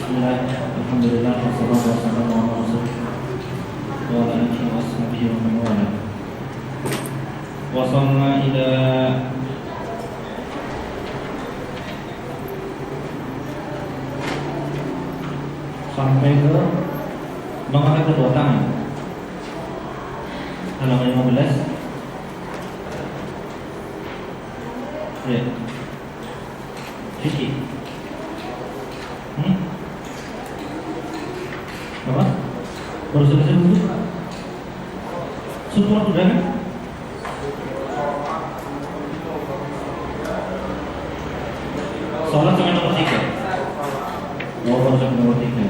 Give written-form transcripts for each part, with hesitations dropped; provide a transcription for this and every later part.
Bismillah, alhamdulillah, wassalatu wassalamu ala rasulillah wa ala alihi wa sahbihi wa man wala. Wasalna ila sampai ke mengangkat kedua tangan. Halaman 15. Ya. Fikih. Apa? Baru selesai dulu. Sutra udah kan? Sholat sampai nomor 3. Oh, baru sampai nomor 3.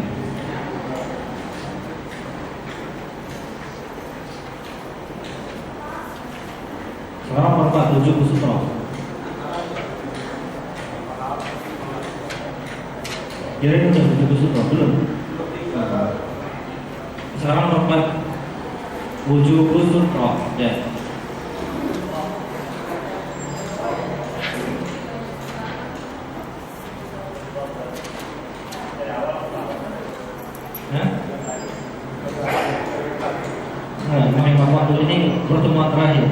Sekarang nomor 4, 7 sutra. Kira-kira udah 7 sutra belum? Sekarang nomor 4, wujud sutra. Ya. Memang waktu ini pertemuan terakhir.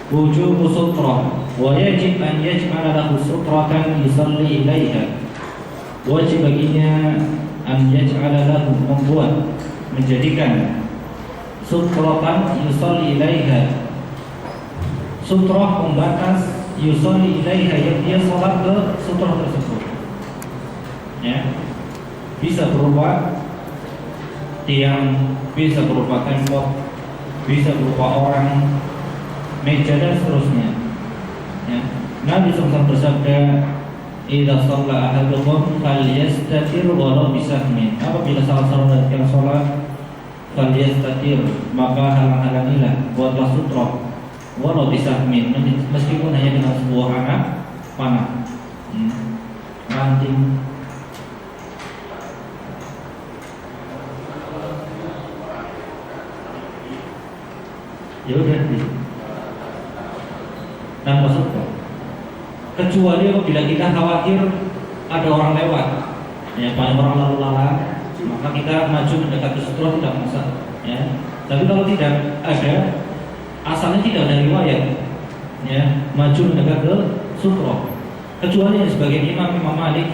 Wujub sutrah wa yajib an yaj'ala lahu sutratan yusalli ilaiha. Wajib baginya an yaj'ala lahu, membuat, menjadikan sutratan yusalli ilaiha, sutrah pembatas yusalli ilaiha, yang dia sholat ke sutrah tersebut. Ya, bisa berupa tiang, bisa berupa tembok, bisa berupa orang, meja dan seterusnya. Ya. Nabi SAW bersabda, "Idza shalla ahadukum falyastatir walau bisahmin." Apabila salah seorang yang sholat, falyastatir, maka halang-halangilah, buatlah sutrah, walau bisahmin, meskipun hanya dengan sebuah anak panah, ranting. Ya udah, tanpa sutrah. Kecuali apabila kita khawatir ada orang lewat, ya, banyak orang lalu lalang, maka kita maju mendekati sutrah, tidak masalah. Ya. Tapi kalau tidak ada, asalnya tidak ada riwayat, ya, maju mendekat ke sutrah. Kecuali sebagai Imam Malik,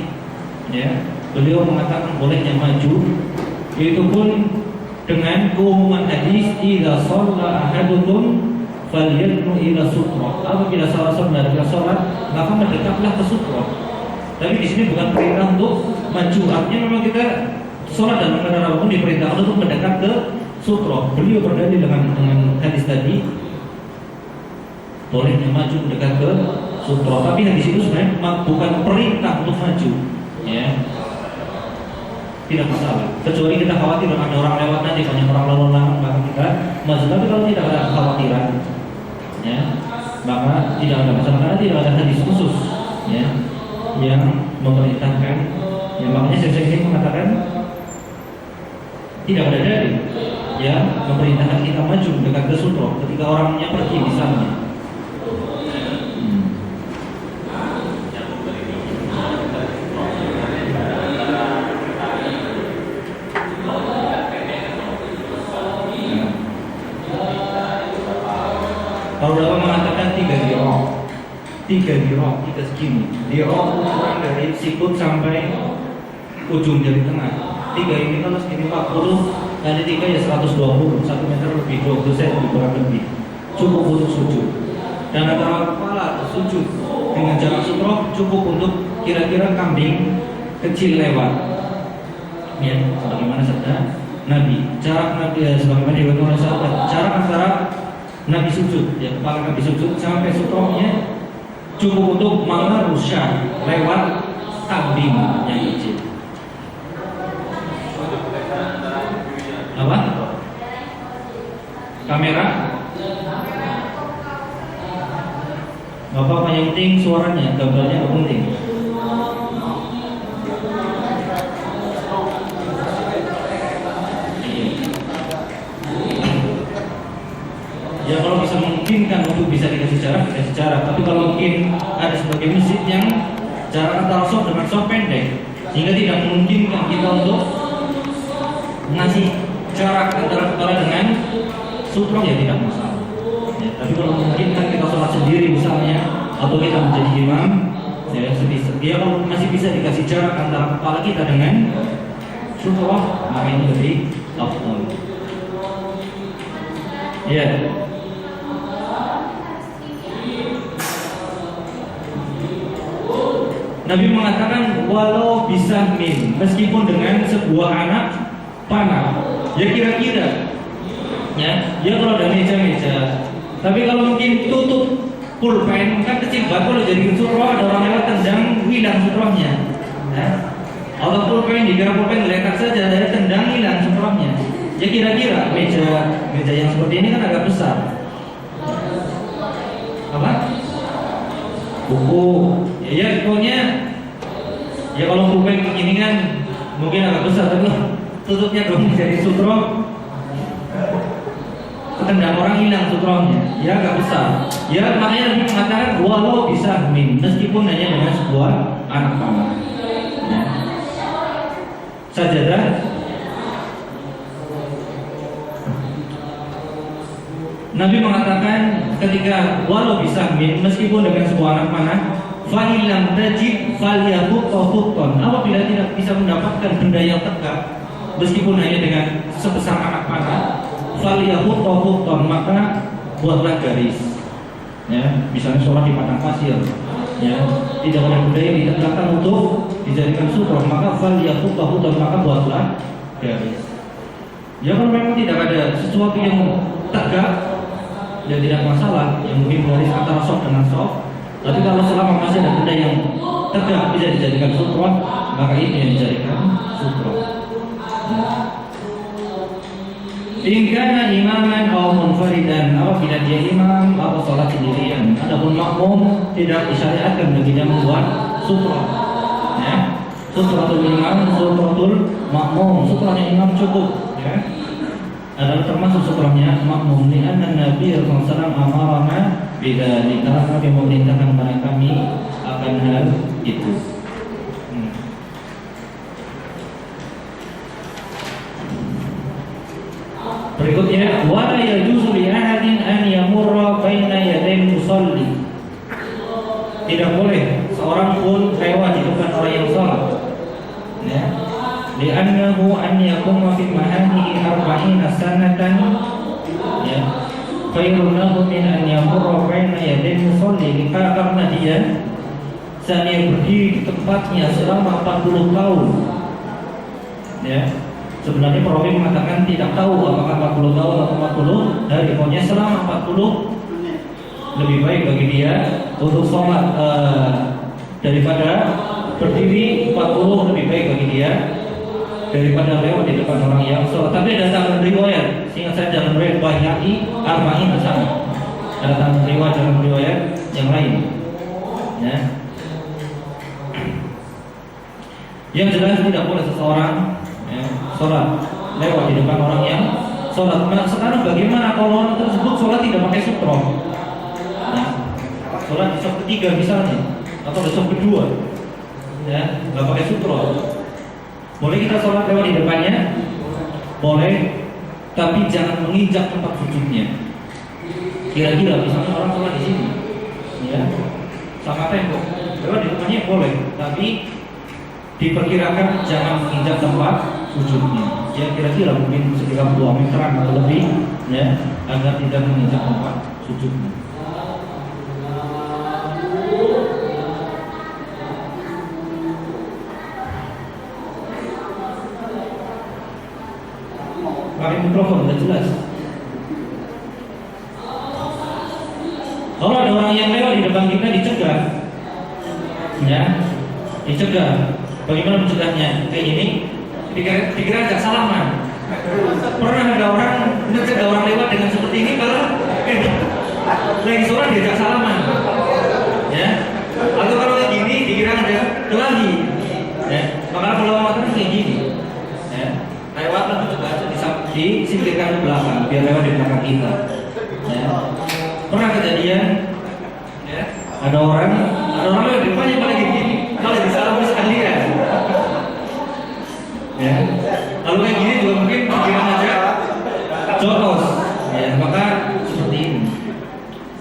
ya, beliau mengatakan bolehnya maju, yaitu pun dengan keumuman hadis, idza shalla ahadukum falyadnu ila sutrah. Apabila salah seorang dari sholat, maka mendekatlah ke sutrah. Tapi di sini bukan perintah untuk maju. Artinya memang kita sholat dan mengenal pun diperintahkan untuk mendekat ke sutrah. Beliau berdalil dengan hadis tadi, bolehnya maju mendekat ke sutrah. Tapi hadis itu sebenarnya bukan perintah untuk maju. Ya, tidak masalah. Kecuali kita khawatir ada orang lewat nanti, banyak orang lalu lalang, maka kita maju. Tapi kalau tidak ada kekhawatiran, ya, maka tidak ada masalah, karena tidak ada hadis khusus, ya, yang memerintahkan. Ya, makanya saya mengatakan tidak ada dalil yang memerintahkan kita maju mendekat ke sutrah ketika orangnya pergi misalnya. Kalau ulama mengatakan 3 dirok, 3 segini. Dirok ukuran dari sikut sampai ujung jari tengah. 3 ini kalau segini 40, kali 3 ya 120, 1 meter lebih, 20 cm kurang lebih. Cukup untuk sujud. Dan antara kepala atau sujud dengan jarak sutrah cukup untuk kira-kira kambing kecil lewat. Ya, sebagaimana sabda Nabi. Jarak Nabi, sebagaimana diriwayatkan oleh sahabat, jarak antara Nabi sujud, ya, kepala Nabi sujud sampai sutrahnya cukup untuk mengarusya lewat kambing yang kecil. Apa? Kamera? Gak apa-apa, yang penting suaranya, gambarnya gak penting. ya kalau bisa memungkinkan untuk bisa dikasih jarak, dikasih jarak. Tapi kalau mungkin ada sebagai masjid yang jarak antara soft dengan soft pendek, sehingga tidak memungkinkan kita untuk ngasih jarak antara kepala dengan sutra, ya tidak masalah. Ya, tapi kalau memungkinkan kita sholat sendiri misalnya, atau kita menjadi imam, ya dia kalau masih bisa dikasih jarak antara kepala kita dengan sutra, maka ini lebih afdal. Ya. Nabi mengatakan walau bisa min, meskipun dengan sebuah anak panah. Ya kira-kira, ya kalau ada meja-meja. Tapi kalau mungkin tutup pulpen kan kecil banget, kalau jadi sutroh ada orang lewat tendang hilang sutrohnya. Ya. Atau pulpen dikira pulpen letak saja, dari tendang hilang sutrohnya. Ya kira-kira meja yang seperti ini kan agak besar. Apa? Buku. Ya pokoknya ya kalau pulpen begini kan mungkin agak besar, tapi tutupnya dong jadi sutro, ketendang orang hilang sutronya, ya agak besar. Ya makanya Nabi mengatakan walau bisa min, meskipun hanya dengan sebuah anak panah. Ya. Sajadah. Nabi mengatakan ketika walau bisa min, meskipun dengan sebuah anak panah, fa'ilam tajib falyahut tawhutton. Apabila tidak bisa mendapatkan benda yang tegak, meskipun hanya dengan sebesar anak panah, falyahut tawhutton, maka buatlah garis. Ya, misalnya sholat di padang pasir, ya tidak ada benda yang ditegakkan untuk dijadikan sutra, maka falyahut tawhutton, maka buatlah garis. Ya kalau memang tidak ada sesuatu yang tegak, ya tidak masalah, yang mungkin garis antara soft dengan soft. Tapi kalau selama masih ada benda yang tegak bisa dijadikan sutra, maka ini yang dijadikan sutra. Ingkana imaman atau munfaridan, apabila dia imam atau sholat sendirian. Adapun makmum tidak disyariatkan bagi dia membuat sutra. Ya, sutratul imam, sutratul makmum. Sutranya imam cukup. Ya. Adalah termasuk sutranya makmum. Lianna Nabi sallallahu alaihi wasallam amarana bidzalika, Nabi memerintahkan kepada kami akan hal itu. Berikutnya, wala yajuzu li ahadin an yamurra baina yaday musalli. Tidak boleh seorang pun lewat di depan orang yang salat. Ya. Li'annahu an yakuma fi mahanihi arba'ina sanatan, ya khairun lahu min an yamurra baina yaday musalli. Karena dia saya berdiri di tempatnya selama 40 tahun. Ya. Sebenarnya perawi mengatakan tidak tahu apakah 40 tahun atau 40 hari. Pokoknya selama 40 lebih baik bagi dia untuk sholat daripada berdiri. 40 lebih baik bagi dia daripada lewat di depan orang yang sholat. Tapi ada tambahan riwayat, seingat saya dalam riwayat Baihaqi arba'in bersama. Ada tambahan riwayat dalam riwayat yang lain. Ya. Yang jelas tidak boleh seseorang sholat lewat di depan orang yang sholat. Nah, sekarang bagaimana kalau orang tersebut sholat tidak pakai sutra? Nah, sholat di saf ketiga misalnya, atau di saf kedua, ya nggak pakai sutra. Boleh kita sholat lewat di depannya? Boleh, tapi jangan menginjak tempat sujudnya. Kira-kira misalnya orang sholat di sini, ya sama tembok, lewat di depannya boleh, tapi diperkirakan jangan menginjak tempat sujudnya. Ya kira-kira mungkin sekitar 2 meteran atau lebih, ya agar tidak menginjak tempat sujudnya. Pakai mikrofon udah jelas. Kalau ada orang yang lewat di depan kita dicegah, ya dicegah. Bagaimana mencegahnya? Kayak gini, dikira ajak salaman. Pernah ada orang mencegah orang lewat dengan seperti ini, kalau lagi sholat diajak salaman, ya. Atau kalau kayak gini dikira ada kelahi, ya. Maka kalau makan kayak gini, ya. Lewat lalu juga disingkirkan ke belakang biar lewat di belakang kita. Ya. Pernah kejadian, ya, ada orang yang depannya pada gini, kalau bisa harus sekalian. Ya, kalau kayak gini juga mungkin pikiran aja jotos. Ya, maka seperti ini,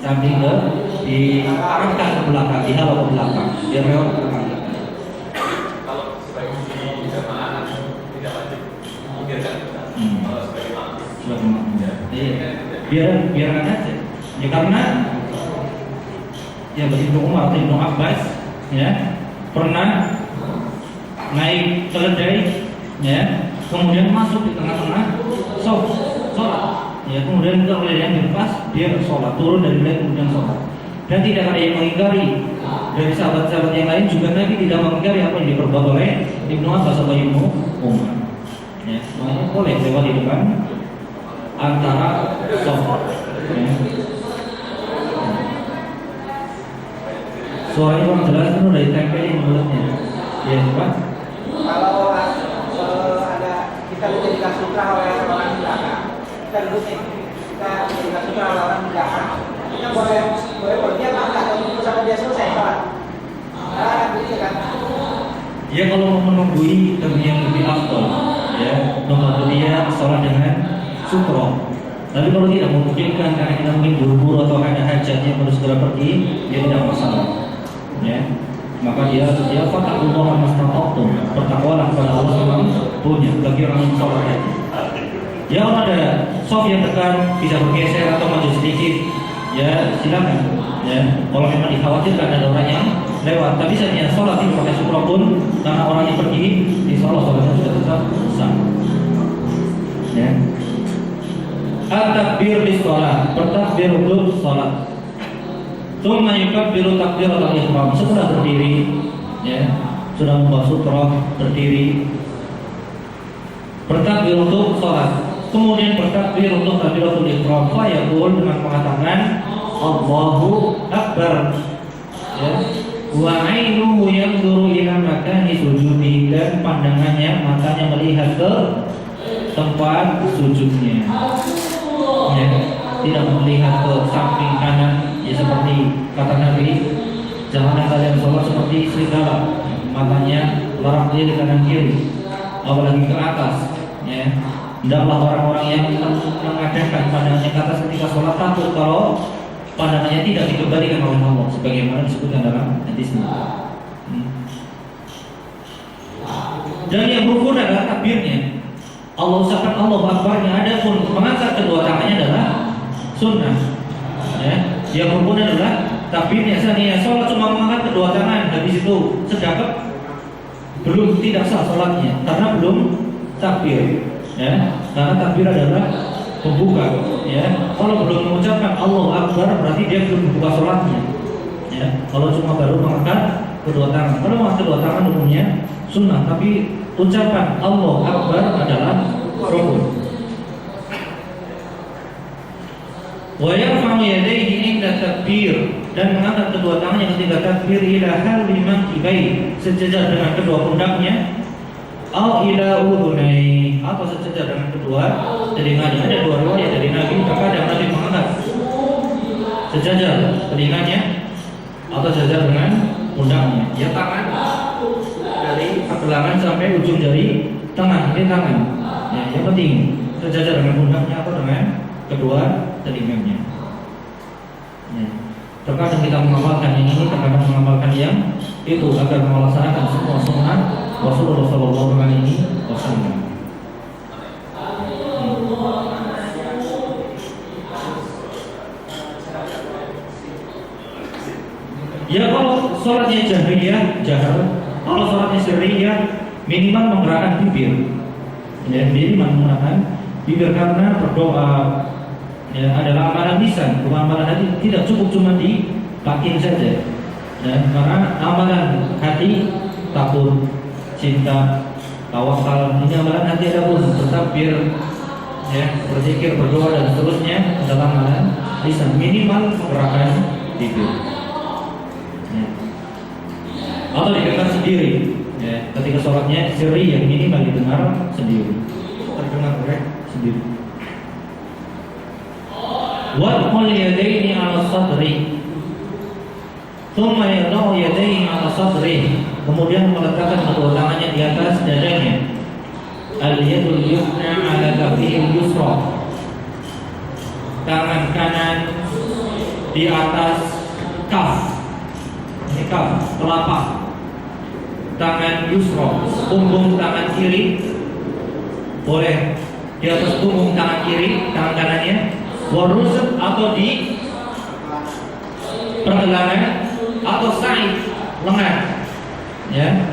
samping ke diarahkan ke belakang, dihalau ke belakang, biar lewat ke belakang. Kalau sebagai muslim jamaah tidak wajib memikirkan. Kalau sebagai makmum, biar aja. Ya karena ya Ibnu Umar atau Ibnu Abbas ya pernah naik keledai ya, kemudian masuk di tengah-tengah sholat ya, kemudian keledainya dilepas, dia sholat, turun dari keledai kemudian sholat, dan tidak ada yang mengingkari dari sahabat-sahabat yang lain, juga Nabi tidak mengingkari apa yang diperbuat oleh Ibnu Abbas atau Ibnu Umar ya, makanya boleh lewat di depan antara sholat ya. Suaranya kurang jelas, itu dari tempelin mulutnya. Ya, Pak. Kalau ada kita dijadikan sutra oleh orang belakang, kita duduk nih, kita dijadikan sutra oleh orang belakang, kita boleh berdiam atau tunggu sampai dia selesai sholat. Nah, begitu kan? Ya kalau mau menunggui tentunya yang lebih afdol, ya, membantu dia sholat dengan sutra. Tapi kalau tidak memungkinkan karena kita mungkin buru-buru atau ada hajat yang harus segera pergi, dia tidak masalah. Ya, maka dia fattaqullaha mastata'tum, bertakwalah kepada Allah memang punya bagi orang yang sholat tadi. Ya kalau ada soft yang dekat bisa bergeser atau maju sedikit, ya silakan. Ya, kalau memang dikhawatirkan ada orang yang lewat, tapi saja sholat itu pakai sutra pun karena orang yang pergi, insya Allah sholatnya sudah tetap sah. Ya. At-takbir di sholat, bertakbir untuk sholat. Tsumma yukabbiru takbiratul ihram, setelah berdiri ya, sudah membawa sutra, berdiri bertakbir untuk sholat, kemudian bertakbir untuk takbiratul ihram, fa yaqul dengan mengatakan Allahu Akbar ya, wa 'ainuhu yanzuru ila makani sujudi, dan pandangannya, matanya melihat ke tempat sujudnya ya, tidak melihat ke samping kanan ya, seperti kata Nabi, janganlah kalian sholat seperti serigala, matanya larang dia di kanan kiri, apalagi ke atas ya. Hendaklah orang-orang yang mengadakan pandangannya ke atas ketika sholat takut kalau pandangannya tidak dikembalikan oleh Allah, sebagaimana disebutkan dalam hadis ini. Dan yang rukun adalah takbirnya, Allah ucapkan Allahu Akbarnya. Adapun mengangkat kedua tangannya adalah sunnah ya. Yang rukun adalah takbirnya. Seandainya sholat cuma mengangkat kedua tangan, habis itu sedekap, belum, tidak sah sholatnya karena belum takbir ya. Karena takbir adalah pembuka ya. Kalau belum mengucapkan Allahu Akbar berarti dia belum membuka sholatnya ya. Kalau cuma baru mengangkat kedua tangan, kalau mengangkat kedua tangan umumnya sunnah, tapi ucapan Allahu Akbar adalah rukun. Wa yarfa'u yadayhi inda takbir, dan mengangkat kedua tangannya ketika takbir ila halwi mankibai, sejajar dengan kedua pundaknya, au ila udhunai, atau sejajar dengan kedua telinganya. Ada dua riwayat dari Nabi, terkadang Nabi mengangkat sejajar telinganya atau sejajar dengan pundaknya. Ya, tangan dari pergelangan sampai ujung jari tengah, ini tangan ya, yang penting sejajar dengan pundaknya atau dengan kedua telinganya ya. Terkadang kita mengamalkan yang ini, terkadang mengamalkan yang itu agar melaksanakan semua sunnah Rasulullah SAW. Ya kalau sholatnya jahriyah, jahar. Kalau sholatnya sirriyah, minimal menggerakkan bibir ya, minimal menggerakkan bibir, karena berdoa ya, adalah amalan lisan, bukan amalan hati. Tidak cukup cuma di batin saja ya, karena amalan hati takut, cinta, tawakal, ini amalan hati. Ada pun bertakbir ya, berzikir, berdoa dan seterusnya adalah amalan lisan, minimal menggerakkan bibir ya. Atau didengar sendiri ya, ketika sholatnya sirri yang minimal didengar sendiri, terdengar oleh sendiri. Wadkhul yadaini 'ala sadri. Tsumma yadau yadaihi 'ala sadri. Kemudian meletakkan kedua tangannya di atas dadanya. Al-yadul yumna 'ala kafihil yusra. Tangan kanan di atas kaf. Ini kaf, telapak. Tangan yusra, punggung tangan kiri boleh di atas punggung tangan kiri, tangan kanannya. Warusuk atau di pergelangan atau sa'id lengan. Ya.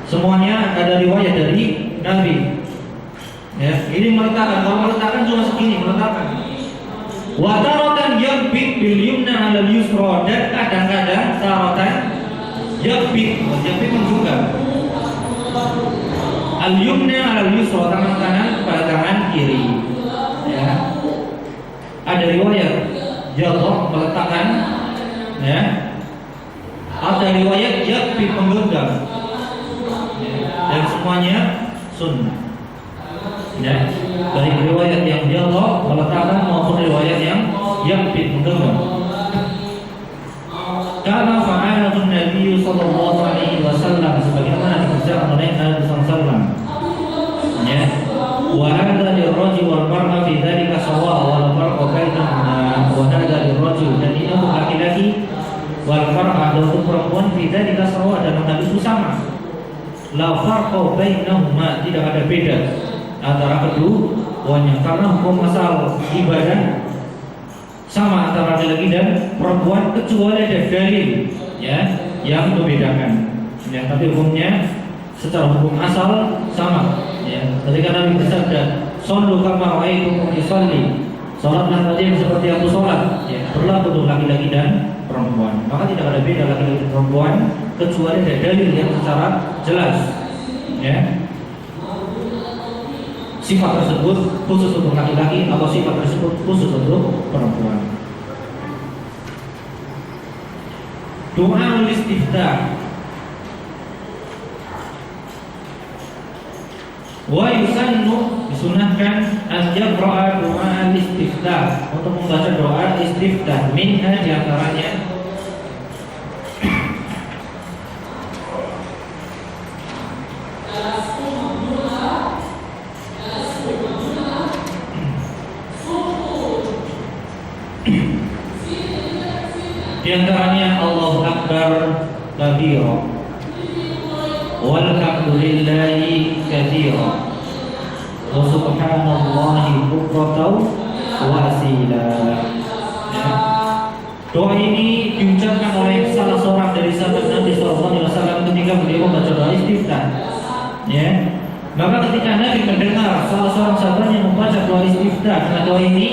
Semuanya ada riwayat dari Nabi. Ya, ini meletakkan. Kalau meletakkan cuma segini meletakkan. Wa taratan yaqbid bil yumna 'ala al-yusra, dan kadang-kadang taratan yaqbid juga. Al-yumna 'ala al-yusra, tangan kanan pada tangan kiri. Ya. Ada riwayat jatuh meletakkan, ya. Ada riwayat yaqbid menggenggam. Ya. Dan semuanya sunnah. Ya, dari riwayat yang jatuh meletakkan maupun riwayat yang yaqbid menggenggam. Karena fa'alahu Nabi sallallahu alaihi wasallam, sebagaimana dikerjakan oleh Nabi sallallahu alaihi wasallam. Ya. Wa hadza lirrajul wal mar'a fi dzalika sawa wal farqu bainahuma. Wa hadza lirrajul, dan ini untuk laki-laki, wal mar'a, dan untuk perempuan, fi dzalika sawa, dan hal itu sama. La farqu bainahuma, tidak ada beda antara keduanya, karena hukum asal ibadah sama antara laki-laki dan perempuan, kecuali ada dalil, ya, yang membedakan. Ya, tapi hukumnya secara hukum asal sama. Ya, ketika Nabi bersabda, "Shallu kama ra'aytukum usalli," salatlah saja seperti aku salat. Ya, berlaku untuk laki-laki dan perempuan. Maka tidak ada beda laki-laki dan perempuan, kecuali ada dalil yang secara jelas. Ya. Sifat tersebut khusus untuk laki-laki atau sifat tersebut khusus untuk perempuan. Doa istiftah. Wa yusannu, disunahkan an yaqra'a doa istiftah, untuk membaca doa istiftah. Minha, di antaranya di antaranya Allahu Akbar kabira, walhamdulillahi katsira, wa subhanallahi bukratan wa asila. Ya. Doa ini diucapkan oleh salah seorang dari sahabat Nabi SAW ketika beliau membaca doa istiftah. Ya. Maka ketika Nabi mendengar salah seorang sahabatnya membaca doa istiftah dengan doa ini,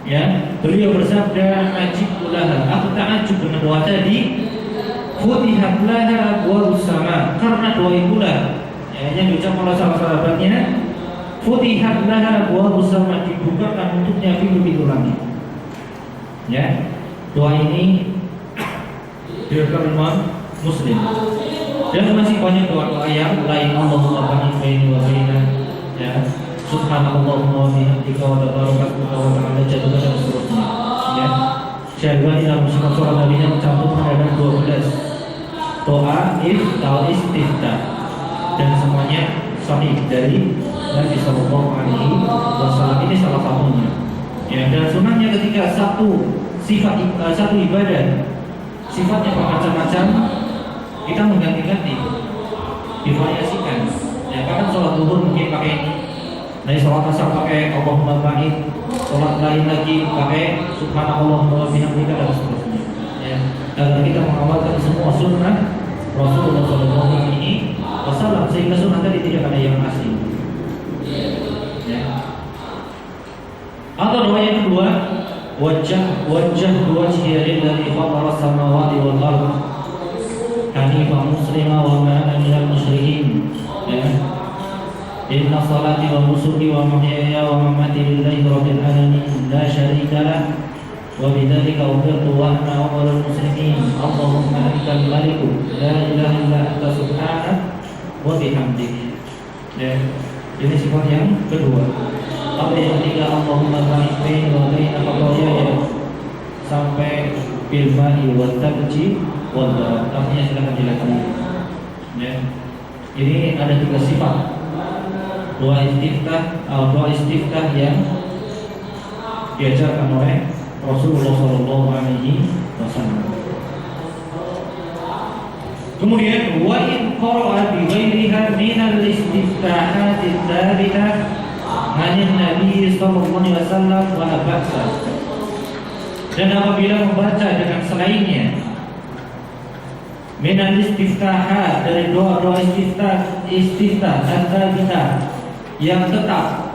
ya, beliau bersabda, "Ajib laha," aku takjub dengan doa tadi. "Futihat laha abwabus sama," karena doa itulah, ya, yang diucapkan oleh salah sahabatnya, "Futihat laha abwabus sama," dibukakan untuknya pintu-pintu langit. Ya, doa ini diriwayatkan Imam Muslim. Dan masih banyak doa-doa yang lain. Allahumma barik baini wa baina, ya, subhanallahumma wa bihamdika wa tabarakasmuka wa ta'ala jadduka, dan seterusnya. Ya. Syahwani dalam surat Nabi yang mencantumkan ada 12 doa istiftah, dan semuanya sahih dari Nabi sallallahu alaihi wasallam. Ini salah satunya. Ya, dan sunnahnya ketika satu ibadah sifatnya bermacam-macam, kita mengganti-ganti, divariasikan. Ya, kadang sholat zuhur mungkin pakai ini, dari sholat asar pakai Allahumma barik, sholat lain lagi pakai subhanallah wa bihamdika, dan seterusnya. Ya, agar kita mengawalkan semua sunnah Rasulullah sallallahu alaihi wasallam, sehingga sunnah tadi tidak ada yang asing. Ya. Atau doa yang kedua, wajah wajhiya lillazi fatara samawati wal ardh hanifan muslima wa ma ana minal musyrikin. Ya. Inna salati wa nusuki wa mahyaya wa mamati lillahi rabbil alamin la syarika lah wa bidzalika umirtu wa ana awwalul muslimin. Allahumma antal maliku la ilaha illa anta subhanaka wa bihamdik. Ya, ini sifat yang kedua. Apa yang ketiga, Allahumma ba'id baini wa baina khataayaya sampai bil ma'i wa tabji wa darab. Artinya silakan dilatih. Ya. Ini ada 3 sifat. Doa istiftah yang diajarkan oleh Rasulullah Shallallahu Alaihi Wasallam. Kemudian wa in qara'a bi ghairiha min al-istiftahat ats-tsabitah 'an Nabi sallallahu alaihi wasallam wa ba'sa. Dan apabila membaca dengan selainnya min al-istiftahat dari doa-doa istiftah ats-tsabitah yang tetap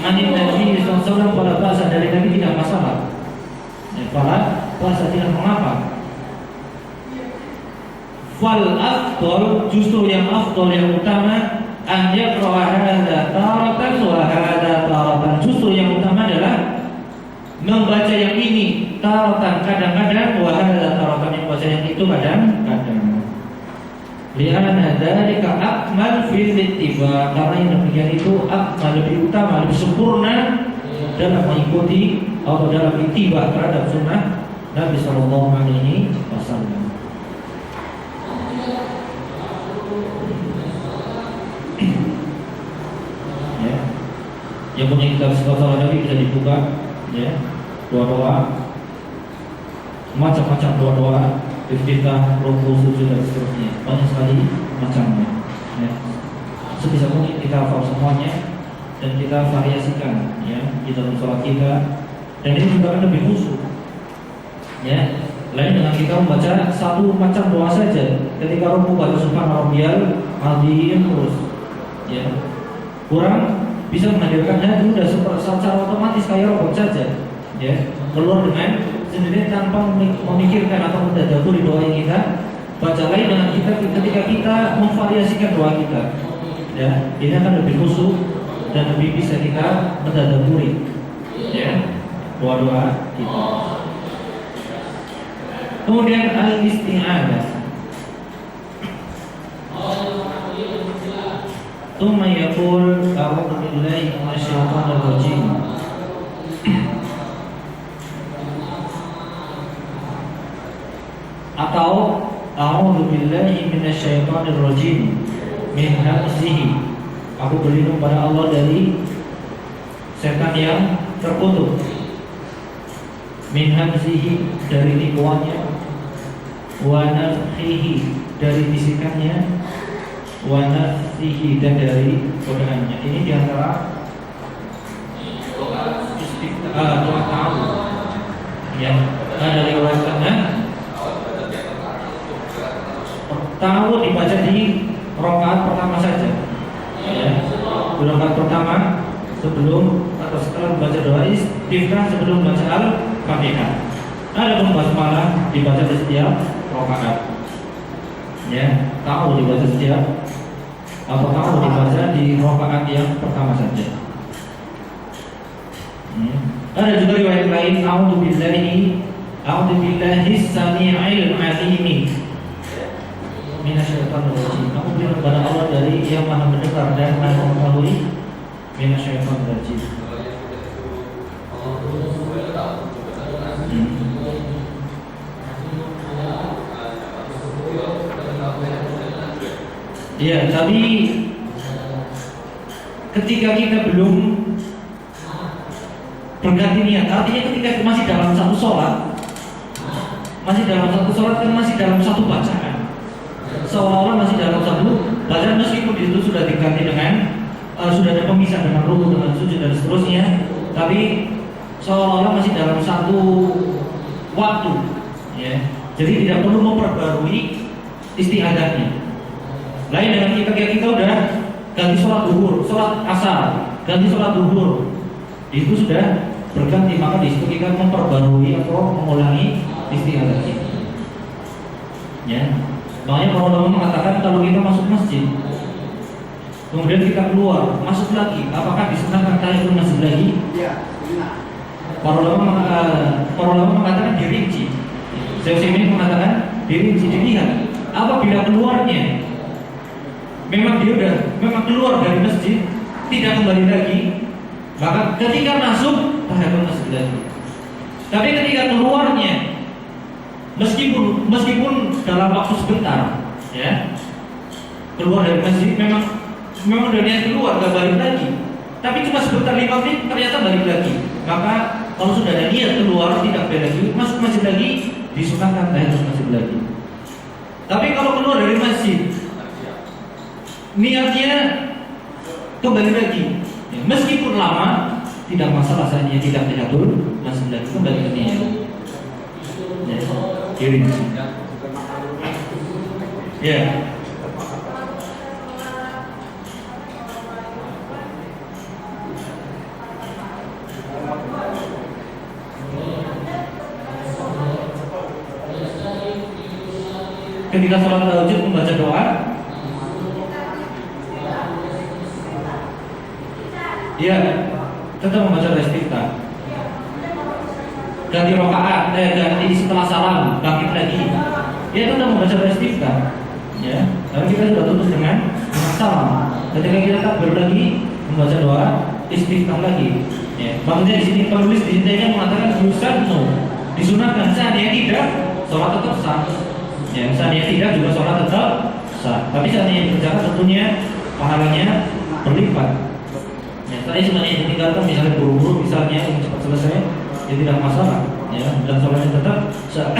Anin Nabi SAW pada bahasa dari Nabi tidak masalah. Pada bahasa tidak mengapa. Fal afdol justru yang afdol yang utama an yaqra'a hadza taratan wa hadza taratan. Justru yang utama adalah membaca yang ini taratan kadang-kadang wa hadza taratan, yang baca yang itu kadang-kadang. Li'anna dzalika akmal fil ittiba, karena yang demikian itu akmal, lebih utama, lebih sempurna dalam mengikuti atau dalam ittiba terhadap sunnah Nabi sallallahu alaihi wasallam. Ya. Yang punya kitab sifat salat Nabi bisa dibuka, ya. Doa-doa, macam-macam doa-doa, istiftah, ruku, sujud dan seterusnya, banyak sekali macamnya. Ya. Sebisa mungkin kita hafal semuanya dan kita variasikan, ya, di dalam sholat kita. Dan ini juga akan lebih khusyuk. Ya, lain dengan kita membaca satu macam doa saja. Ketika ruku baca subhana rabbiyal azim terus, ya, kurang bisa menghadirkan itu sudah secara otomatis kayak robot saja. Ya, keluar dengan sendiri tanpa memikirkan atau mendadakuri doa yang kita baca. Lain dengan kita ketika kita memvariasikan doa kita, ya, ini akan lebih khusyuk dan lebih bisa kita mendadakuri, ya, doa-doa kita. Kemudian al-isti'adzah, tsumma yaqul a'udzu billahi minasyaitonir rajim. Atau a'udzu billahi minasyaitonir rajim min hamzihi, aku berlindung pada Allah dari setan yang terkutuk, min hamzihi dari tipuannya, wa nafthihi dari bisikannya, wa nafthihi dan dari godaannya. Ini diantara doa ta'awudz yang ada riwayatnya. Ta'awudz dibaca di rakaat pertama saja, ya. Di rakaat pertama sebelum atau setelah membaca doa istiftah, sebelum membaca al-Fatihah. Adapun basmalah dibaca di setiap rakaat, ya. Ta'awudz dibaca setiap atau ta'awudz dibaca di rakaat yang pertama saja. Ada juga riwayat lain, a'udzu billahi samii'il 'aliim minasyaitonir rajim. Aku berlindung pada Allah dari yang Maha mendengar dan Maha mengetahui, minasyaitonir rajim. Ya, tapi ketika kita belum berganti niat, artinya ketika masih dalam satu sholat kan masih dalam satu bacaan, seolah-olah masih dalam satu bacaan, meskipun itu sudah diganti dengan sudah ada pemisah dengan ruku, dengan sujud dan seterusnya, tapi seolah-olah masih dalam satu waktu, ya. Jadi tidak perlu memperbarui isti'adzahnya. Lain dengan kita udah ganti sholat zuhur, sholat asar, ganti sholat zuhur, itu sudah berganti, maka di situ kita memperbarui atau mengulangi isti'adzah kita. Ya, makanya para ulama mengatakan kalau kita masuk masjid, kemudian kita keluar, masuk lagi, apakah disunahkan tahiyatul masjid lagi? Ya, Para ulama mengatakan dirinci. Saya ini mengatakan dirinci, dilihat apabila keluarnya memang dia memang keluar dari masjid, tidak kembali lagi, Maka ketika masuk tahiyatul masjid lagi. Tapi ketika keluarnya, meskipun dalam waktu sebentar, ya, keluar dari masjid memang udah niat keluar, gak balik lagi. Tapi cuma sebentar 5 menit ternyata balik lagi. Maka kalau sudah ada niat keluar tidak balik lagi, masuk masjid lagi, disunahkan tahiyatul masjid lagi. Tapi kalau keluar dari masjid, niatnya kembali lagi, ya, meskipun lama tidak masalah, saya tidak tahiyatul masjid lagi, kembali ke niat. Ya, kiri. Ya. Ketika sholat tahajud membaca doa, ya, tetap membaca istiftah. Ganti rakaat, ganti setelah salam, bangkit lagi, ya tetap membaca istiftah. Ya, karena kita sudah tutup dengan salam. Ketika kita takbir lagi, membaca doa istiftah lagi. Ya, maksudnya di sini penulis di sini mengatakan yusannu, disunahkan. Seandainya tidak, sholat tetap sah. Ya, seandainya tidak juga sholat tetap sah. Tapi seandainya dikerjakan tentunya pahalanya berlipat. Ya, seandainya ditinggalkan misalnya buru-buru misalnya ingin cepat selesai, ya tidak masalah. Ya, dan sholatnya tetap sah.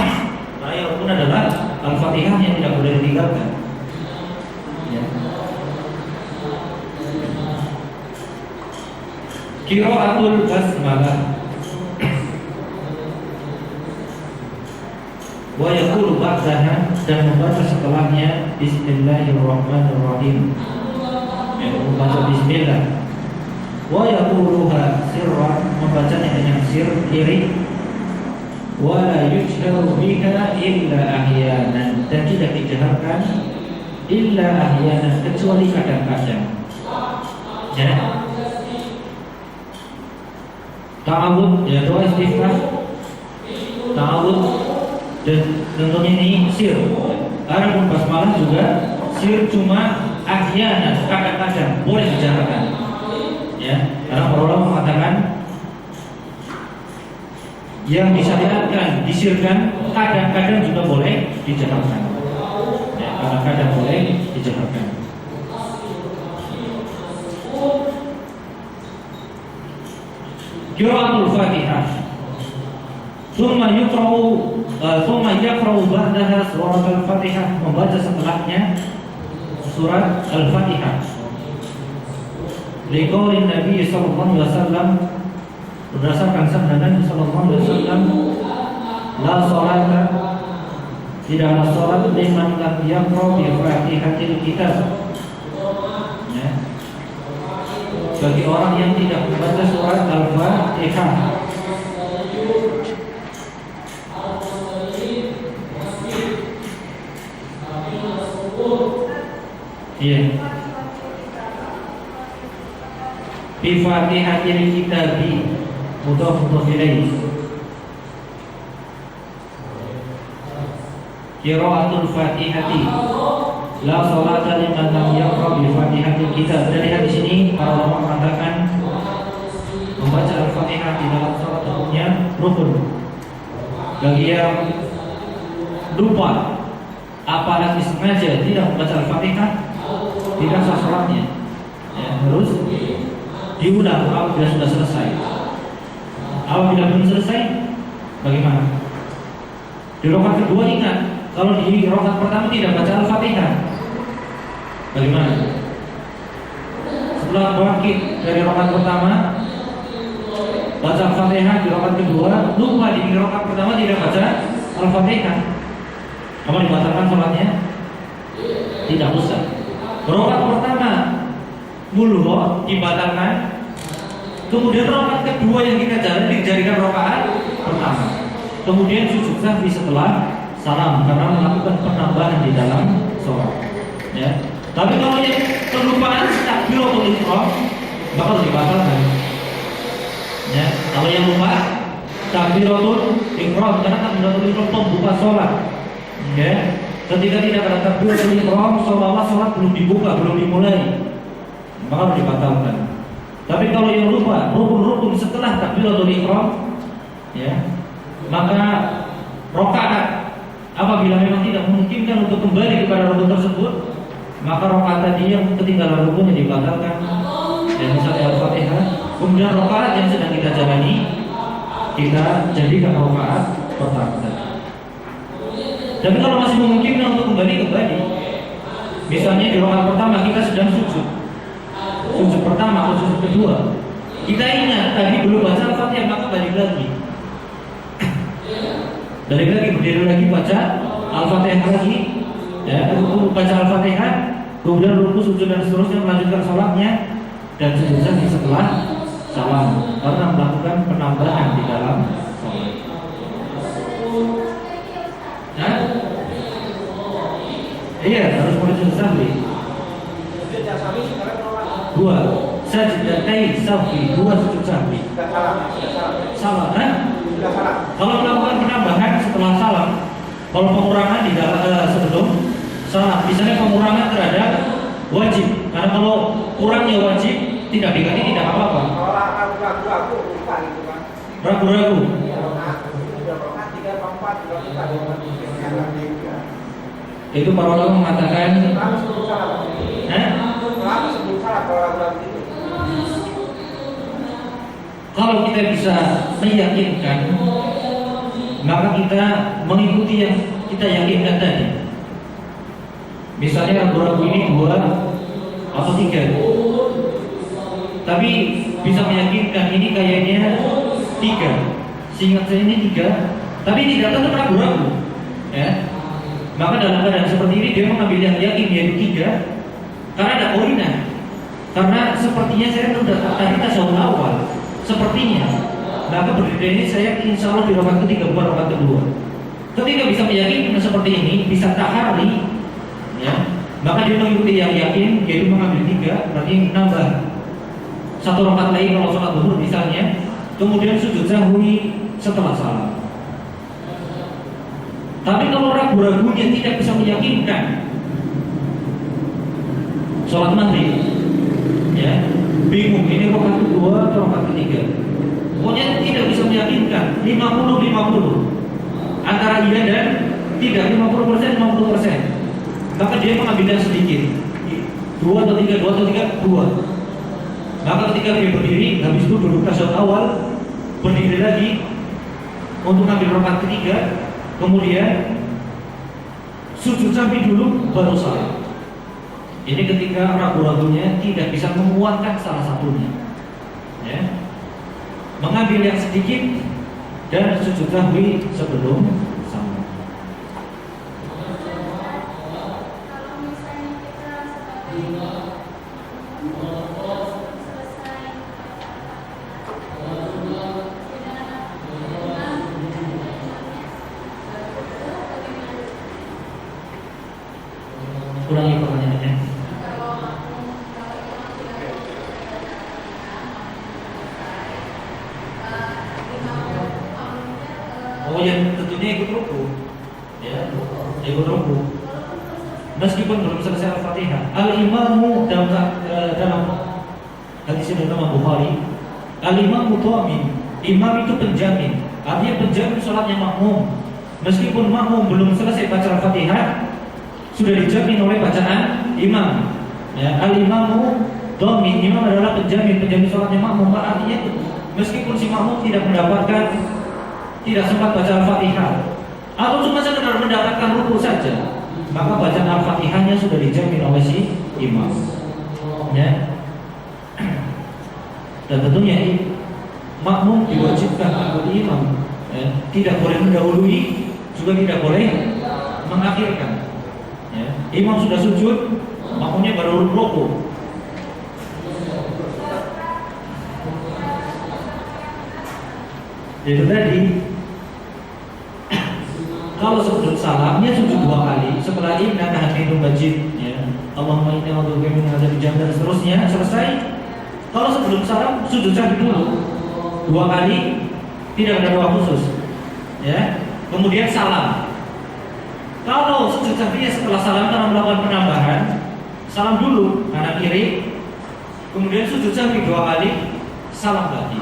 Nah, yang pun adalah Al-Fatihah yang tidak boleh ditinggalkan. Ya. Qiraatul basmalah wa yaqulu ba'daha, dan membaca setelahnya Bismillahirrahmanirrahim, ya, membaca Bismillah. Wa yaquluha sirran, membacanya dengan sir kiri. Wa la yujharu biha illa ahyanan, dan tidak dijaharkan illa ahyanan, kecuali kadang-kadang. Ya. Ta'awud, ya, doa istiftah, ta'awud, dan tentunya ini sir. Adapun basmalah juga sir, cuma ahyanan, kadang-kadang boleh dijaharkan. Ya, karena para ulama mengatakan yang disyariatkan disirkan, kadang-kadang juga boleh dijaharkan. Ya, kadang-kadang boleh dijaharkan. Qiraatul Fatihah. Tsumma yaqra'u ba'daha surat Al-Fatihah, membaca setelahnya surat Al-Fatihah. Liqaulin Nabi sallallahu alaihi wasallam, berdasarkan sabda Nabi sallallahu alaihi wasallam, la sholata, tidaklah salat liman lam yaqra' bi Fatihatil Kitab. Ya. Bagi orang yang tidak membaca surat Al-Fatihah. Iya. Bi Fatihatil Kitab, mudhaf ilaih. Qiraatul Fatihati, la sholata liman lam yaqra' bi Fatihatil Kitab. Dari hadis ini para ulama mengatakan membaca Al-Fatihah di dalam salat hukumnya rukun. Bagi yang lupa apalagi sengaja tidak membaca Al-Fatihah, tidak sah salatnya. Ya, harus diulang apabila sudah selesai. Apabila belum selesai, bagaimana? Di rakaat kedua ingat, kalau di rakaat pertama tidak baca Al-Fatihah, bagaimana? Setelah bangkit dari rakaat pertama, baca Al-Fatihah. Di rakaat kedua lupa, di rakaat pertama tidak baca Al-Fatihah, kamu dibatalkan sholatnya? Tidak usah. Rakaat pertama mulho dibatalkan, kemudian rakaat kedua yang kita jalani dijadikan rakaat pertama. Kemudian sujud sahwi setelah salam karena melakukan penambahan di dalam sholat. Ya. Tapi kalau yang kelupaan takbiratul ihram bakal dibatalkan. Ya. Kalau yang lupa takbiratul ihram, karena takbiratul ihram pembuka sholat. Ya. Ketika tidak ada takbiratul ihram, sholat belum dibuka, belum dimulai, maka dibatalkan. Tapi kalau yang lupa rukun-rukun setelah takbiratul ihram, ya, maka rakaat apabila memang tidak memungkinkan untuk kembali kepada rukun tersebut, maka rakaat tadi yang ketinggalan rukunnya dibatalkan. Dan misalnya Al-Fatihah, kemudian rakaat yang sedang kita jalani kita jadikan rakaat pertama. Tapi kalau masih memungkinkan untuk kembali, misalnya di rakaat pertama kita sedang sujud pertama atau sujud kedua, kita ingat tadi belum baca Al-Fatihah, maka balik lagi, berdiri lagi, baca Al-Fatihah lagi, ya, baca Al-Fatihah, kemudian ruku, sujud dan seterusnya, melanjutkan sholatnya dan sujud setelah salam, karena melakukan penambahan di dalam sholat. Nah, iya, harus sujud sahwi. Dua sajdatai sahwi, dua sujud sahwi. Salah, kalau melakukan penambahan setelah salam, kalau pengurangan di dalam sebelum salam, misalnya pengurangan terhadap wajib, karena kalau kurangnya wajib tidak diganti tidak apa-apa. Ragu-ragu. Itu para ulama mengatakan, kalau kita bisa meyakinkan, maka kita mengikuti yang kita yakinkan tadi. Misalnya ragu-ragu ini 2 atau 3, tapi bisa meyakinkan ini kayaknya 3. Seingat saya ini 3, tapi tidak tentu ragu-ragu, ya. Maka dalam keadaan seperti ini dia mengambil yang yakin yaitu 3, karena ada korinah. Karena sepertinya saya sudah tadi tasawuf awal, sepertinya. Maka berdiri ini saya insya Allah di rakaat ketiga bukan rakaat kedua. Ketika bisa meyakinkan seperti ini, bisa tahari, ya, maka dia mengikuti yang yakin, yaitu mengambil 3, berarti nambah 1 rakaat lagi kalau sholat zuhur misalnya, kemudian sujud sahwi setelah salam. Tapi kalau ragu-ragunya tidak bisa meyakinkan, sholat maghrib, ya, bingung ini rakaat kedua atau rakaat ketiga, pokoknya tidak bisa meyakinkan 50-50 antara iya dan tidak, 50%, 50%, maka dia mengambil yang sedikit, 2 atau 3, 2. Maka ketika dia berdiri, habis itu duduk tasyahud awal, berdiri lagi untuk ambil rakaat ketiga, kemudian sujud sahwi dulu baru salam. Ini ketika ragu-ragunya tidak bisa menguatkan salah satunya, ya, mengambil yang sedikit dan sujud sahwi sebelum salam. Ulangi pertanyaannya. Oh ya, tentunya ikut ruku, ya, ikut ruku. Meskipun belum selesai Al-Fatihah, al-imamu dalam hadis yang dalam Bukhari, al-imamu dhamin, imam itu penjamin, artinya penjamin sholatnya makmum. Meskipun makmum belum selesai baca Al-Fatihah, sudah dijamin oleh bacaan imam. Ya, al-imamu dhamin, imam adalah penjamin sholatnya makmum. Artinya meskipun si makmum tidak sempat baca Al-Fatihah atau cuma sekedar mendapatkan ruku saja, maka bacaan Al-Fatihahnya sudah dijamin oleh si imam, ya. Dan tentunya makmum diwajibkan ikut imam, ya. Tidak boleh mendahului, juga tidak boleh mengakhirkan, ya. Imam sudah sujud, makmumnya baru ruku. Itu tadi. Kalau sebelum salamnya sujud 2 kali, setelah inna tahmidul majid, ya, Allahumma inna a'udzubika min adzabil jahannam dan seterusnya selesai. Kalau sebelum salam sujud sahwi dulu 2 kali, tidak ada doa khusus, ya. Kemudian salam. Kalau sujud sahwi setelah salam karena melakukan penambahan, salam dulu kanan kiri, kemudian sujud sahwi 2 kali, salam lagi.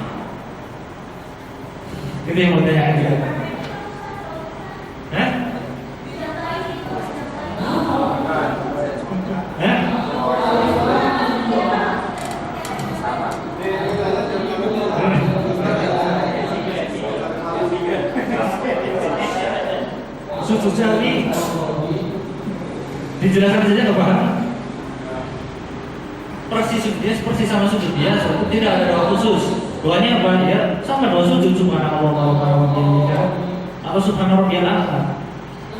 Itu yang mau ditanyakan juga. Hah? Hah? Sujud sahwi dijelaskan saja nggak paham. Persis sama sujud biasa, tidak ada doa khusus. Doanya apa ya? Sama doa sujud subhanallah wa bihamdihi atau subhanarabbiyal a'la.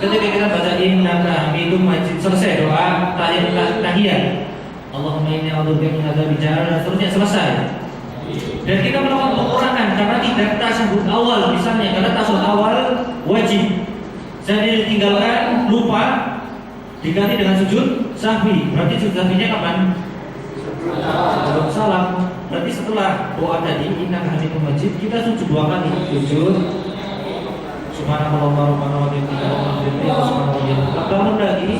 Ketika kita baca innaka hamidum majid, selesai doa tahiyat. Allahumma inni a'udzubika min adzabil jahannam dan seterusnya, selesai. Dan kita melakukan pengurangan karena tidak tasyahud awal, misalnya karena tasyahud awal wajib. Jadi ditinggalkan, lupa, diganti dengan sujud sahwi. Berarti sujud sahwinya kapan? Sebelum salam. Berarti setelah doa tadi innaka hamidum majid, kita sujud 2 kali. Sujud subhanallah wa bihamdihi subhanallah. Bangun lagi.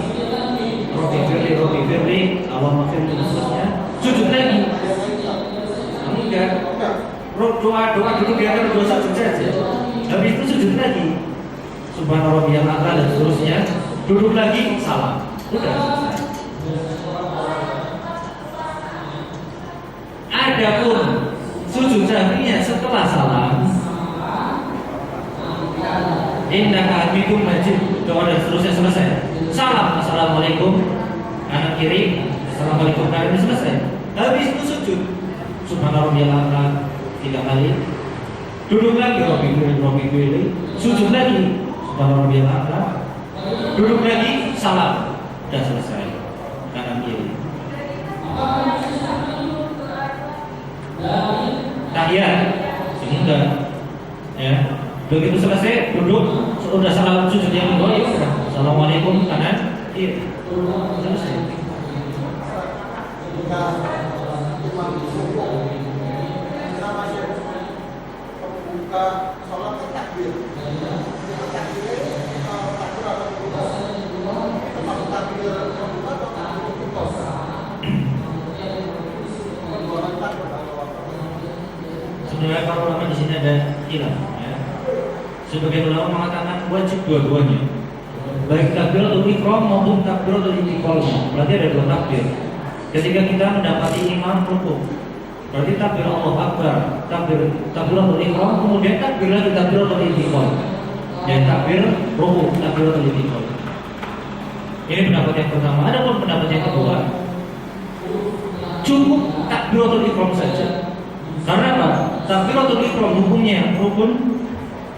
Rabbi firli Allahumma firli dan seterusnya. Sujud lagi. Enggak. Doa dulu biarkan doa sujud saja. Habis itu sujud lagi. Subhanallah dan seterusnya. Duduk lagi, salam. Udah selesai. Adapun sujud sahwinya setelah salam, innaka hamidum majid, doa dan seterusnya selesai. Salam, assalamualaikum, kanan kiri, assalamualaikum kanan, selesai. Habis itu sujud subhanallah 3 kali. Duduk lagi, Rabbi firli, sujud lagi subhanallah. Duduk lagi, salam, sudah selesai. Kanan kiri. Tahiyat, sehingga ya begitu selesai duduk, sudah salam sujud yang kedua, ya assalamualaikum kanan kiri, selesai. Sebenarnya para ulama di sini ada khilaf. Ya. Sebagian ulama mengatakan wajib dua-duanya, baik takbiratul ihram maupun takbiratul intiqal. Berarti ada 2 takbir. Ketika kita mendapati imam rukuk, berarti takbir Allahu Akbar, takbiratul ihram, kemudian takbir lagi takbiratul intiqal. Dan takbir rukuk, takbiratul intiqal. Ini pendapat yang pertama. Adapun pendapat yang kedua, cukup takbiratul ihram saja. Karena apa? Takbiratul ihram hukumnya rukun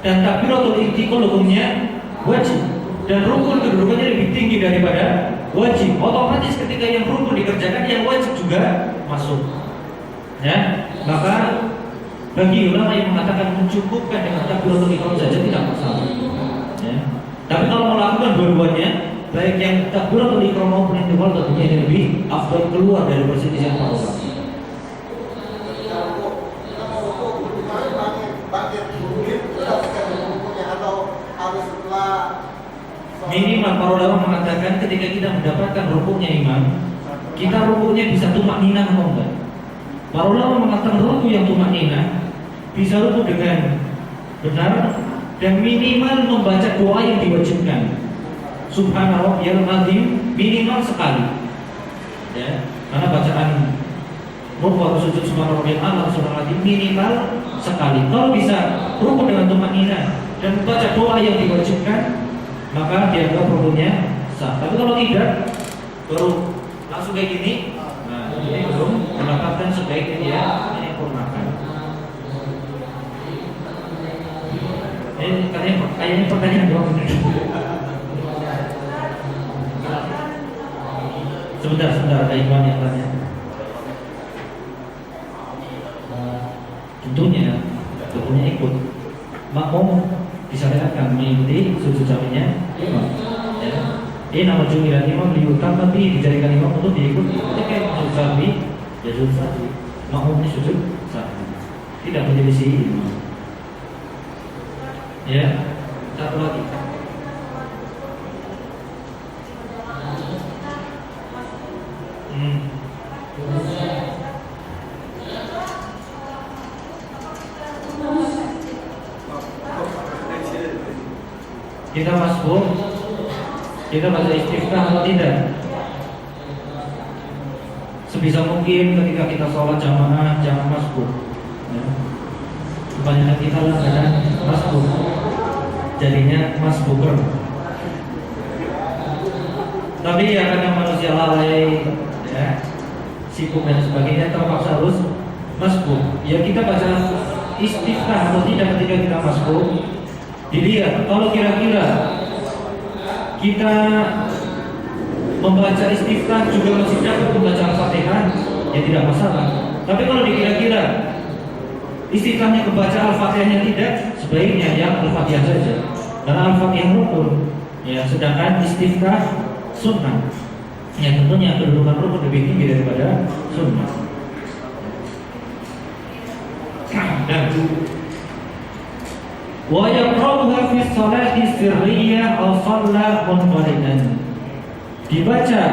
dan takbiratul intiqal hukumnya wajib. Dan rukun kedudukannya lebih tinggi daripada wajib. Otomatis ketika yang rukun dikerjakan, yang wajib juga masuk. Ya, maka bagi ulama yang mengatakan mencukupkan dengan takbiratul ihram saja tidak masalah. Ya. Tapi kalau melakukan dua-duanya, baik yang takbiratul ihram maupun intiqal, tentunya ini lebih afdal, keluar dari perselisihan para ulama. Minimal para ulama mengatakan ketika kita mendapatkan rukuknya imam, kita rukuknya bisa tumak nina atau enggak. Para ulama mengatakan rukuk yang tumak nina bisa rukuk dengan benar dan minimal membaca doa yang diwajibkan. Subhanarabbiyal azim minimal sekali. Ya, karena bacaan rukuk atau sujud subhanarabbiyal a'la subhanallah minimal sekali. Kalau bisa rukuk dengan tumak nina dan baca doa yang diwajibkan, maka dianggap rukuknya sah. Tapi kalau tidak, baru langsung kayak gini, nah ini belum mendapatkan sebaiknya dia menyempurnakan. Ini kayaknya pertanyaan doang. Sebentar ada Iman yang tanya. Tentunya ikut. Makmum disyariatkan mengikuti sujud sahwinya imam. Ya. Ini nama jumilan imam liutam, tapi dijadikan imam untuk diikuti. Ketika sujud sahwi, ya sujud sahwi. Makmum ini sujud sahwi, tidak menyelisih imam. Ya, satu lagi. kita masbuk, kita baca istiftah atau tidak? Sebisa mungkin ketika kita sholat jamaah jangan masbuk. Ya. Kebanyakan kita lah kadang masbuk, jadinya masbuker. Tapi ya karena manusia lalai, ya, sibuk dan sebagainya, terpaksa harus masbuk. Ya kita baca istiftah atau tidak ketika kita masbuk. Dilihat kalau kira-kira kita membaca istiftah juga masih dapat membaca Al-Fatihah, ya tidak masalah. Tapi kalau dikira-kira istiftahnya kebaca Al-Fatihahnya tidak, sebaiknya yang Al-Fatihah saja. Karena Al-Fatihah rukun, ya, sedangkan istiftah sunnah. Ya tentunya kedudukan rukun lebih tinggi daripada sunnah. Dan wa yaqra'uha fi sholati sirriyah aw shalla munfaridan. Dibaca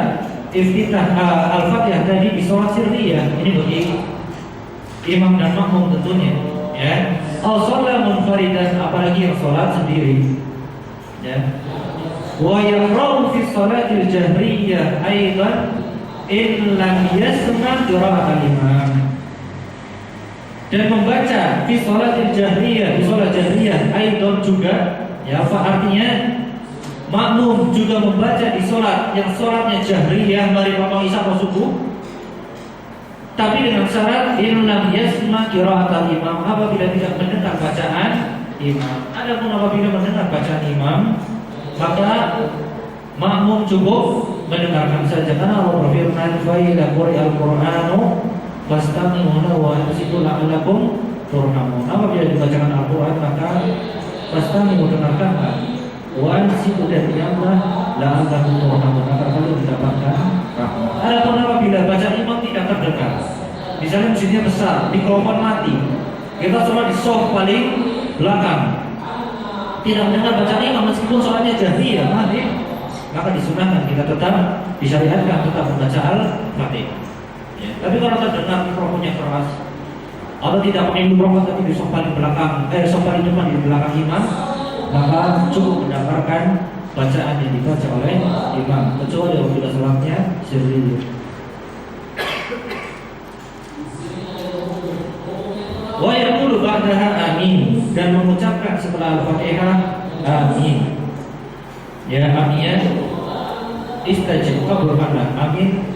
iftitah Al-Fatihah tadi di sholat sirriyah, ini bagi imam dan makmum tentunya, ya. Aw shalla munfaridan, apalagi yang sholat sendiri, ya. Wa yaqra'u fi sholati al-jahriyah aidan in lam yasma' qira'at al-imam. Dan membaca fi sholatil jahriyah, di sholat jahriyah aidon juga, ya, apa artinya? Makmum juga membaca di sholat yang sholatnya jahriyah, mari potong isya atau subuh, tapi dengan syarat in lam yasma' qira'atal imam, apabila tidak mendengar bacaan imam. Adapun apabila mendengar bacaan imam, maka makmum cukup mendengarkan saja, karena Allah berfirman fa idza quri'al qur'anu fastami'u lahu wa ansitu la'allakum turhamun. Apabila dibacakan Al-Quran maka fastami'u, dengarkanlah, wa ansitu, dan diamlah, la'allakum turhamun, agar kalian mendapatkan rahmat. Adapun apabila bacaan imam tidak terdengar, misalnya masjidnya besar, mikrofon mati, kita sholat di sof paling belakang, tidak mendengar bacaan imam meskipun sholatnya jahriyah, maka disunahkan, kita tetap disyariatkan tetap membaca Al-Fatihah. Ya, tapi kalau terdengar mikrofonnya keras atau tidak pakai mikrofon tapi di sofa di belakang, sofa di depan di belakang imam, maka cukup mendengarkan bacaan yang dibaca oleh imam, kecuali apabila sholatnya sirriyah. Wa yaqulu ba'daha amin, dan mengucapkan setelah Al-Fatihah amin. Ya, aminnya istajib, kabulkanlah, amin.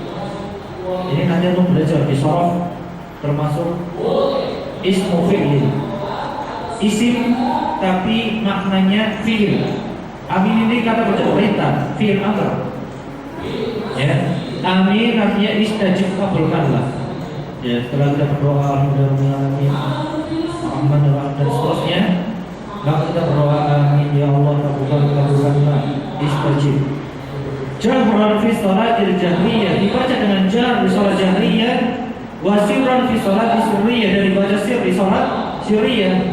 Ini nanti untuk belajar di sorof, termasuk ismu fi'il, isim tapi maknanya fi'il. Amin ini kata kerja perintah, fi'il amr. Ya, amin artinya istajib, kabulkanlah. Ya, setelah kita berdoa alhamdulillah Muhammad dan seterusnya, maka kita berdoa amin ya Allah, kabulkanlah, istajib. Jahran fi sholatil jahriyah, dibaca dengan jahr di sholat jahriyah, wa sirran fi sholatil sirriyah, dan dibaca sir di sholat sirriyah.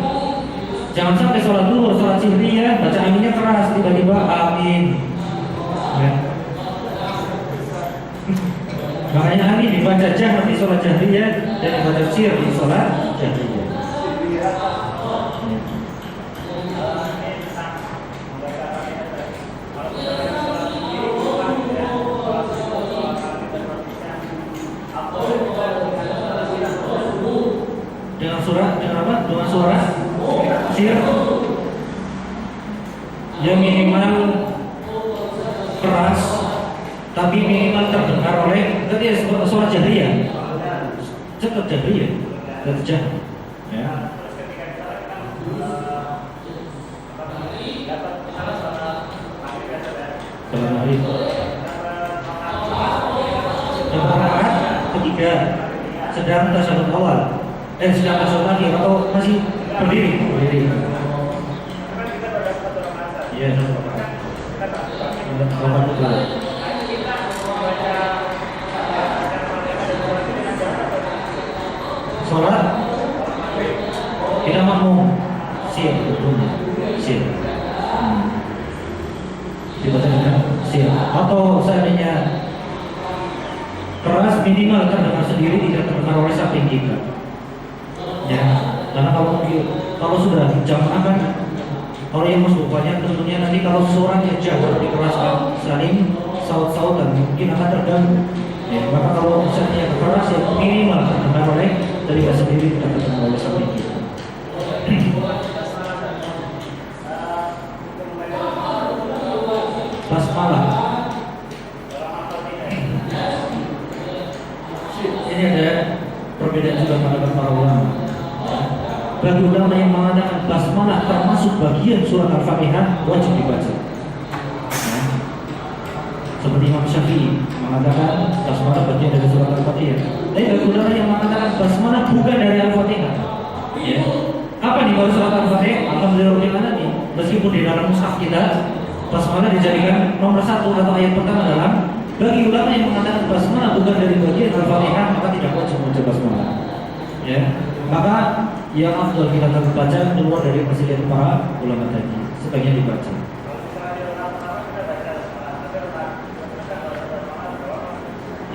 Jangan sampai sholat duhur, sholat sirriyah, baca aminnya keras, tiba-tiba amin. Ya. Makanya amin dibaca jahr di sholat jahriyah dan dibaca sir di sholat jahriyah. Dengan suara sir yang minimal keras tapi minimal terdengar oleh ketika sholat jahriyah, cepat jahriyah, terjah, ya. Rakaat ketiga sedang tasyahud awal, sedang tasyahud akhir atau masih berdiri? Iya, sholat kita makmum sir, betulnya sir, dibaca dengan sir, atau seandainya keras minimal terdengar sendiri, tidak terdengar oleh samping kita. Ya, karena kalau sudah jamaah kan Kalau yang masuk banyak tentunya nanti kalau suaranya jauh dikeraskan saling saut-sautan mungkin akan terganggu. Ya, maka kalau misalnya yang keras yang minimal terdengar oleh telinga sendiri tidak terdengar oleh samping kita. Basmalah. Ini ada perbedaan juga pada para ulama. Bagi ulama yang mengatakan basmalah termasuk bagian surat Al-Fatihah wajib dibaca. Seperti Imam Syafi'i mengatakan basmalah bagian dari surat Al-Fatihah. Tapi bagi ulama yang mengatakan basmalah bukan dari Al-Fatihah. Ya. Apa di bawah surat Al-Fatihah? Alhamdulillah meskipun di dalam mushaf kita basmalah dijadikan nomor 1 atau ayat pertama dalam. Bagi ulama yang mengatakan basmalah bukan dari bagian Al-Fatihah maka tidak wajib membaca basmalah. Ya. Maka yang afdal kita baca keluar dari perselisihan para ulama tadi, sebaiknya dibaca.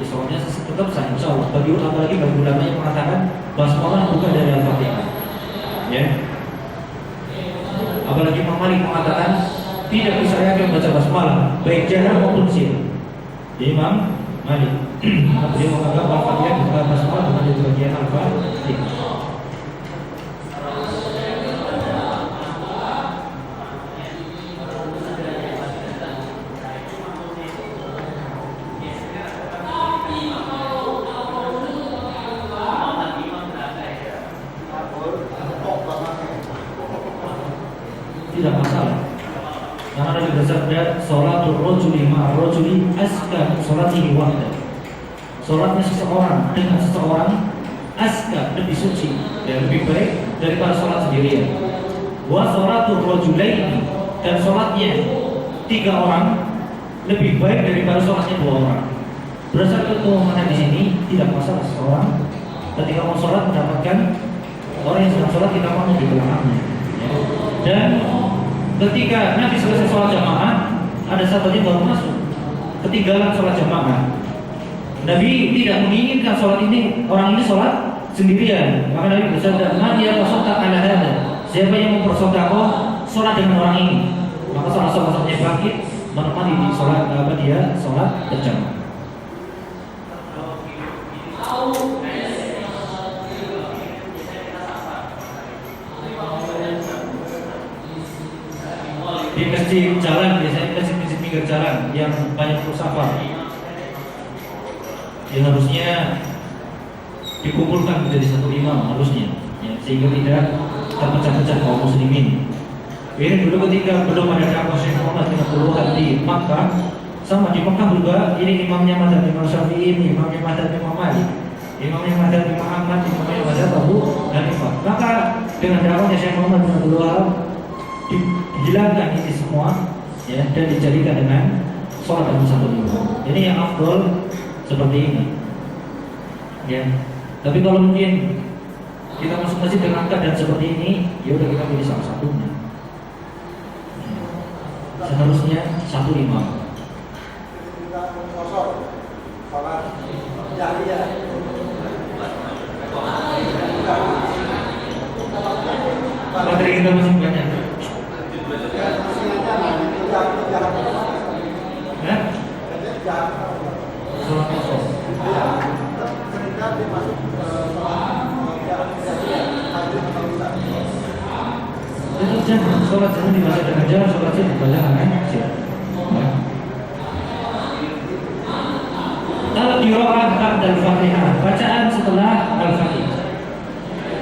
Soalnya tetap sah, insya Allah. Bagi ulama lagi bagi ulama yang mengatakan basmalah bukan dari Al-Fatihah, ya. Apalagi Imam Malik mengatakan tidak disyariatkan membaca basmalah baik jahar maupun sir. Imam Malik, beliau menganggap Al-Fatihah bukan basmalah bukan dari bagian Al-Fatihah. Tidak masalah. Karena Nabi bersabda, "Sholatul rajuli ma'ar rajuli azka min sholatihi wahdahu." Salatnya seseorang dengan seseorang azka, lebih suci dan lebih baik daripada salat sendirian. Wa sholatul rajulaini, dan salatnya 3 orang lebih baik daripada salatnya 2 orang. Berdasarkan keumuman di sini tidak masalah seseorang ketika mau salat mendapatkan orang yang sedang salat kita mau di belakangnya. Ya. Dan ketika Nabi selesai sholat jamaah, ada sahabatnya baru masuk, ketinggalan sholat jamaah. Nabi tidak menginginkan sholat ini, orang ini sholat sendirian. Maka Nabi bersabda, "Man yatasaddaq ala hada?" Siapa yang mempersedekah sholat dengan orang ini, maka salah satunya bangkit menemani di sholat dia sholat berjamaah. Di masjid jalan, biasanya masjid pinggir jalan yang banyak musafir, yang harusnya dikumpulkan menjadi satu imam harusnya, ya, sehingga tidak terpecah-pecah kaum muslimin. Ini dulu ketika belum ada dakwah Syekh Muhammad bin Abdul Wahab di Makkah, sama di Makkah juga ini imamnya Madzhab Imam Syafi'i, imamnya Madzhab Imam Malik, imamnya Madzhab Imam Ahmad, imamnya Madzhab Abu Hanifah. Maka dengan dakwahnya Syekh Muhammad bin Abdul Wahab dihilangkan ini semua, ya, dan dijadikan dengan sholat dalam satu imam. Ini yang afdol seperti ini, ya. Tapi kalau mungkin kita masuk masjid dengan keadaan seperti ini, ya udah kita pilih salah satunya. Seharusnya satu imam. Materi kita masih banyak. Sholat kosong. Jangan sholat jangan dibaca dengan jalan, sholat jangan dibaca dengan kalau qiraah ba'da al-Fatihah, bacaan setelah al-Fatihah.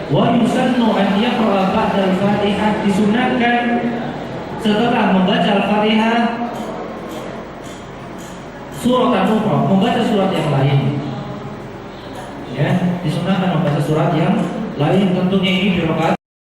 Wa yusannu an yaqra ba'da al-Fatihah, disunahkan setelah membaca al-Fatihah surat al-Ukhra, membaca surat yang lain. Ya, disunahkan membaca surat yang lain, tentunya ini di rakaat